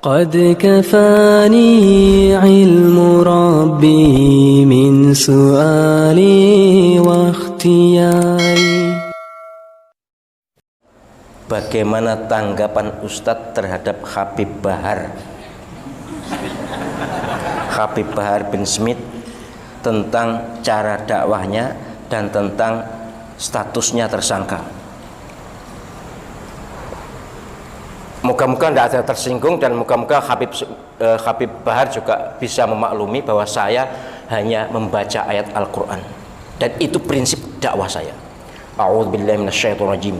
قد كفاني علم ربي من سؤالي واختياري. Bagaimana tanggapan Ustadz terhadap Habib Bahar bin Smith tentang cara dakwahnya dan tentang statusnya tersangka? Moga-moga tidak ada tersinggung, dan moga-moga Habib Bahar juga bisa memaklumi bahwa saya hanya membaca ayat Al-Quran, dan itu prinsip dakwah saya. A'udzubillahi minasyaitonirrajim.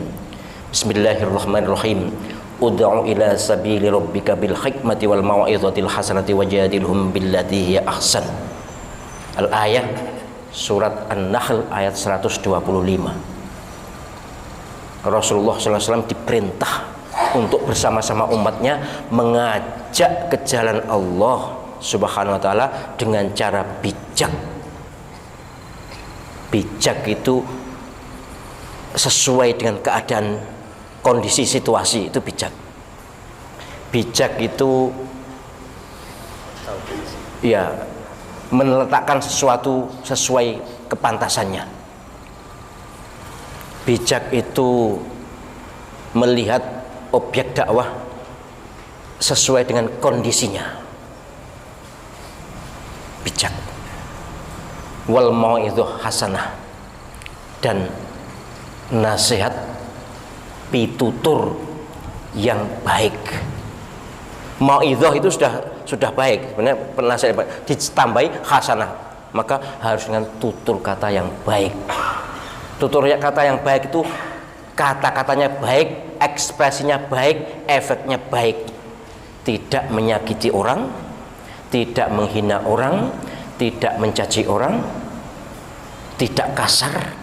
Bismillahirrahmanirrahim. Ud'u ila sabili rabbika bil hikmati wal mau'izatil hasanati wajadilhum billati hiya ahsan. Al-ayat surat An-Nahl ayat 125. Rasulullah SAW diperintah untuk bersama-sama umatnya mengajak ke jalan Allah Subhanahu wa ta'ala dengan cara bijak. Bijak itu sesuai dengan keadaan, kondisi, situasi, itu bijak. Bijak itu ya meletakkan sesuatu sesuai kepantasannya. Bijak itu melihat objek dakwah sesuai dengan kondisinya. Bijak. Wal mau'izah hasanah, dan nasihat, pitutur yang baik. Mau'izah itu sudah baik, sebenarnya penasihat ditambahi hasanah, maka harus dengan tutur kata yang baik. Tutur kata yang baik itu kata-katanya baik, ekspresinya baik, efeknya baik. Tidak menyakiti orang, tidak menghina orang, tidak mencaci orang, tidak kasar.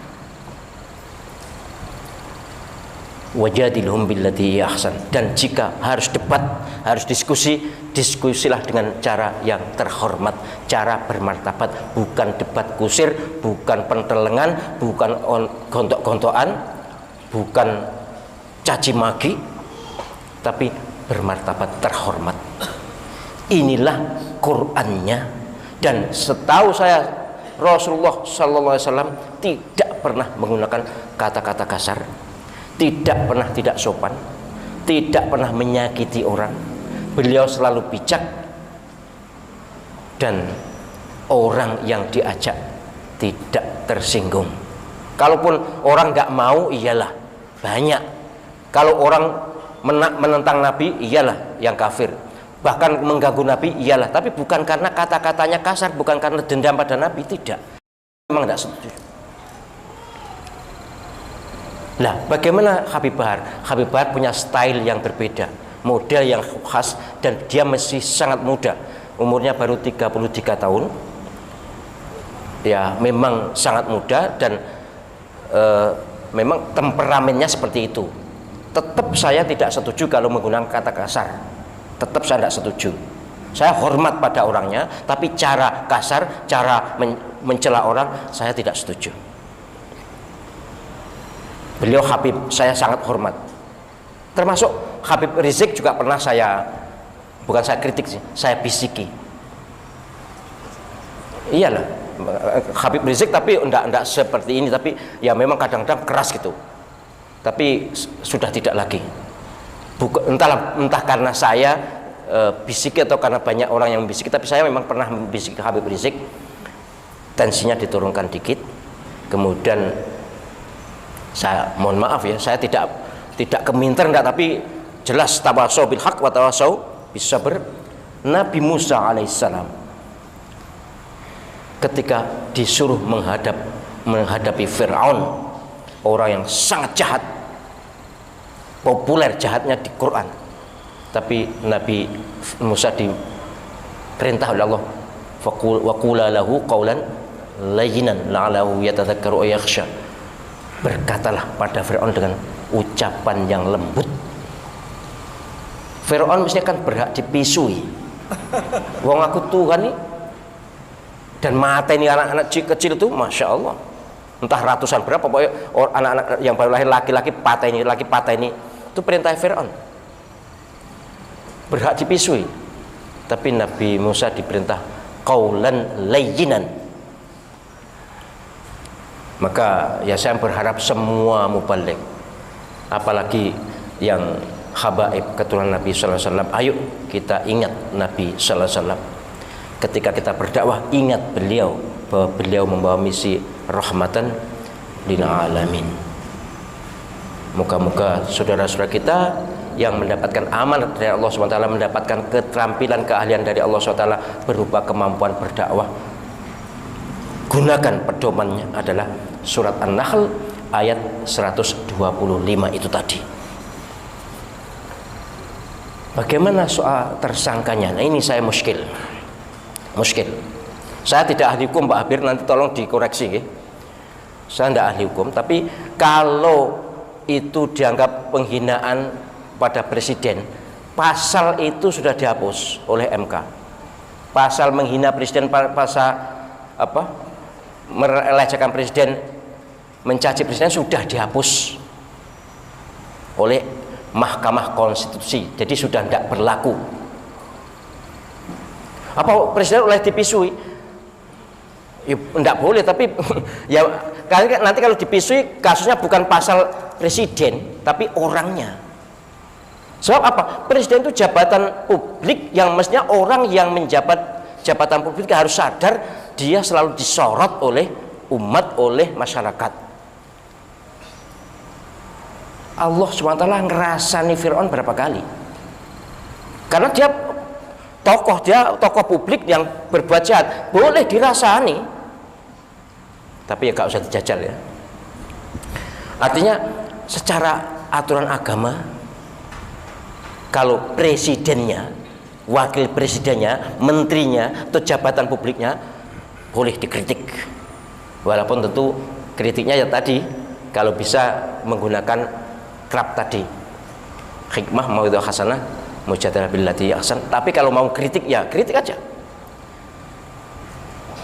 Wajadilhum billati ahsan. Dan jika harus debat, harus diskusilah dengan cara yang terhormat, cara bermartabat, bukan debat kusir, bukan pentelengan, bukan gontok-gontokan, bukan caci maki, tapi bermartabat, terhormat. Inilah Qur'annya. Dan setahu saya Rasulullah SAW tidak pernah menggunakan kata-kata kasar, tidak pernah tidak sopan, tidak pernah menyakiti orang. Beliau selalu bijak, dan orang yang diajak tidak tersinggung. Kalaupun orang nggak mau, iyalah banyak. Kalau orang menentang Nabi, iyalah yang kafir. Bahkan mengganggu Nabi, iyalah. Tapi bukan karena kata-katanya kasar, bukan karena dendam pada Nabi, tidak. Memang tidak setuju. Nah, bagaimana Habib Bahar? Habib Bahar punya style yang berbeda, model yang khas, dan dia masih sangat muda. Umurnya baru 33 tahun. Ya, memang sangat muda, dan memang temperamennya seperti itu. Tetap saya tidak setuju kalau menggunakan kata kasar. Tetap saya tidak setuju. Saya hormat pada orangnya, tapi cara kasar, cara mencela orang, saya tidak setuju. Beliau Habib, saya sangat hormat. Termasuk Habib Rizik juga pernah bukan saya kritik sih, saya bisiki. Iyalah, Habib Rizik, tapi enggak seperti ini, tapi ya memang kadang-kadang keras gitu. Tapi sudah tidak lagi. Entah karena saya bisiki atau karena banyak orang yang membisiki, tapi saya memang pernah membisiki Habib Rizik. Tensinya diturunkan dikit. Kemudian saya mohon maaf ya, saya tidak keminter enggak, tapi jelas tawasau bil haq wa tawasau bis sabr. Nabi Musa alaihissalam ketika disuruh menghadapi Fir'aun, orang yang sangat jahat, populer jahatnya di Quran, tapi Nabi Musa diperintah oleh Allah, wa qula lahu qawlan layyinan la'allahu yatadzakkaru aw yakhsha. Berkatalah pada Fir'aun dengan ucapan yang lembut. Fir'aun mestinya kan berhak dipisui. Wong aku Tuhan nih, dan mata ini anak-anak kecil itu, masya Allah, entah ratusan berapa, pokoknya anak-anak yang baru lahir laki-laki patah ini, itu perintah Fir'aun. berhak dipisui. Tapi Nabi Musa diperintah qaulan layyinan. Maka ya saya berharap semua mubaligh, apalagi yang habaib keturunan Nabi sallallahu alaihi wasallam, ayo kita ingat Nabi sallallahu alaihi wasallam. Ketika kita berdakwah, ingat beliau, bahwa beliau membawa misi rahmatan lil alamin. Moga-moga saudara-saudara kita yang mendapatkan amanat dari Allah SWT, mendapatkan keterampilan, keahlian dari Allah SWT berupa kemampuan berdakwah, gunakan pedomannya adalah surat An-Nahl ayat 125 itu tadi. Bagaimana soal tersangkanya? Nah, ini saya muskil. Saya tidak ahli hukum, Pak Habir, nanti tolong dikoreksi ya. Saya tidak ahli hukum, tapi kalau itu dianggap penghinaan pada presiden, pasal itu sudah dihapus oleh MK. Pasal menghina presiden, pasal apa, melecehkan presiden, mencaci presiden sudah dihapus oleh Mahkamah Konstitusi, jadi sudah tidak berlaku. Apa presiden oleh dipisui? Ya, tidak boleh, tapi ya nanti kalau dipisui kasusnya bukan pasal presiden tapi orangnya. Sebab apa? Presiden itu jabatan publik yang mestinya orang yang menjabat jabatan publik harus sadar dia selalu disorot oleh umat, oleh masyarakat. Allah SWT ngerasani Fir'aun berapa kali? Karena dia tokoh publik yang berbuat jahat, boleh dirasani, tapi ya gak usah dijajal ya. Artinya secara aturan agama, kalau presidennya, wakil presidennya, menterinya, atau jabatan publiknya boleh dikritik, walaupun tentu kritiknya ya tadi, kalau bisa menggunakan krab tadi, hikmah mauidhah hasanah, mujadalah billati ahsan. Tapi kalau mau kritik ya kritik aja.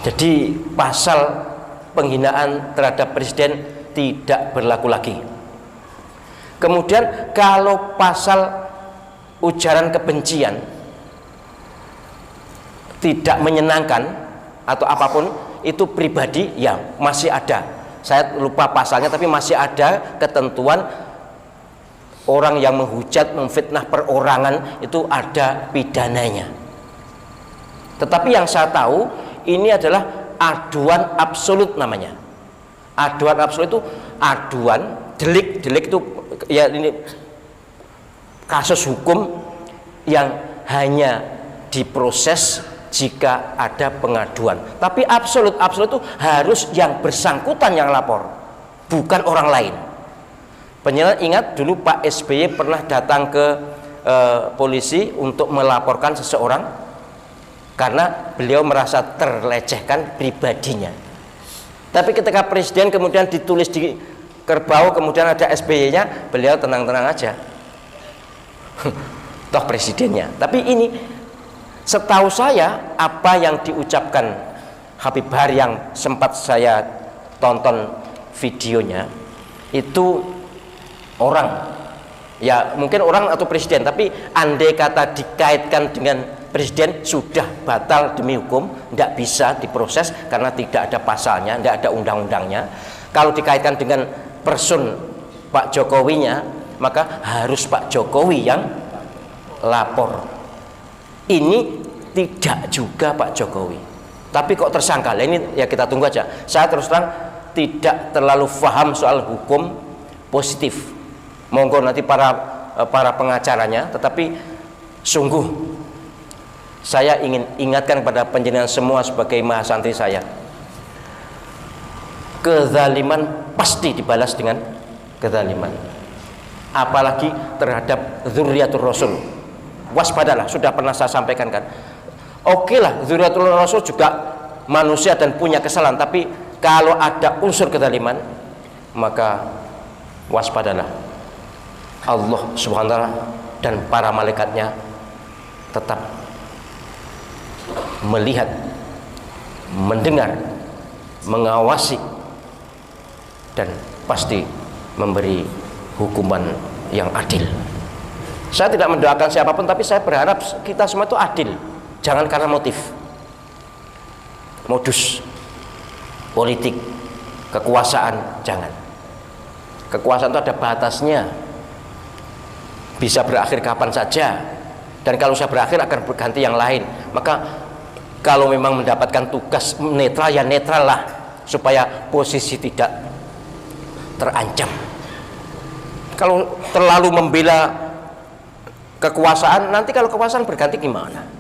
Jadi pasal penghinaan terhadap presiden tidak berlaku lagi. Kemudian kalau pasal ujaran kebencian tidak menyenangkan atau apapun itu pribadi, ya masih ada. Saya lupa pasalnya, tapi masih ada ketentuan orang yang menghujat, memfitnah perorangan itu ada pidananya. Tetapi yang saya tahu ini adalah aduan absolut namanya. Aduan absolut itu aduan delik itu ya, ini kasus hukum yang hanya diproses jika ada pengaduan. Tapi absolut itu harus yang bersangkutan yang lapor, bukan orang lain. Penyelenggara ingat dulu Pak SBY pernah datang ke polisi untuk melaporkan seseorang karena beliau merasa terlecehkan pribadinya. Tapi ketika presiden kemudian ditulis di kerbau, kemudian ada SBY-nya, beliau tenang-tenang aja. Toh presidennya. Tapi ini setahu saya apa yang diucapkan Habib Bahar yang sempat saya tonton videonya itu orang, ya mungkin orang atau presiden, tapi andai kata dikaitkan dengan presiden sudah batal demi hukum, tidak bisa diproses karena tidak ada pasalnya, tidak ada undang-undangnya. Kalau dikaitkan dengan person Pak Jokowinya, maka harus Pak Jokowi yang lapor. Ini tidak juga Pak Jokowi, tapi kok tersangka. Ini ya kita tunggu aja. Saya terus terang tidak terlalu paham soal hukum positif. Monggo nanti para pengacaranya, tetapi sungguh saya ingin ingatkan kepada panjenengan semua sebagai mahasantri saya, kezaliman pasti dibalas dengan kezaliman, apalagi terhadap dzurriyyatur rasul. Waspadalah, sudah pernah saya sampaikan kan. Oke lah, dzurriyyatul rasul juga manusia dan punya kesalahan, tapi kalau ada unsur kezaliman maka waspadalah. Allah Subhanahu wa ta'ala dan para malaikatnya tetap melihat, mendengar, mengawasi, dan pasti memberi hukuman yang adil. Saya tidak mendoakan siapapun, tapi saya berharap kita semua itu adil. Jangan karena motif, modus, politik, kekuasaan, jangan. Kekuasaan itu ada batasnya, bisa berakhir kapan saja, dan kalau saya berakhir akan berganti yang lain. Maka kalau memang mendapatkan tugas netral, ya netral lah, supaya posisi tidak terancam. Kalau terlalu membela kekuasaan, nanti kalau kekuasaan berganti gimana?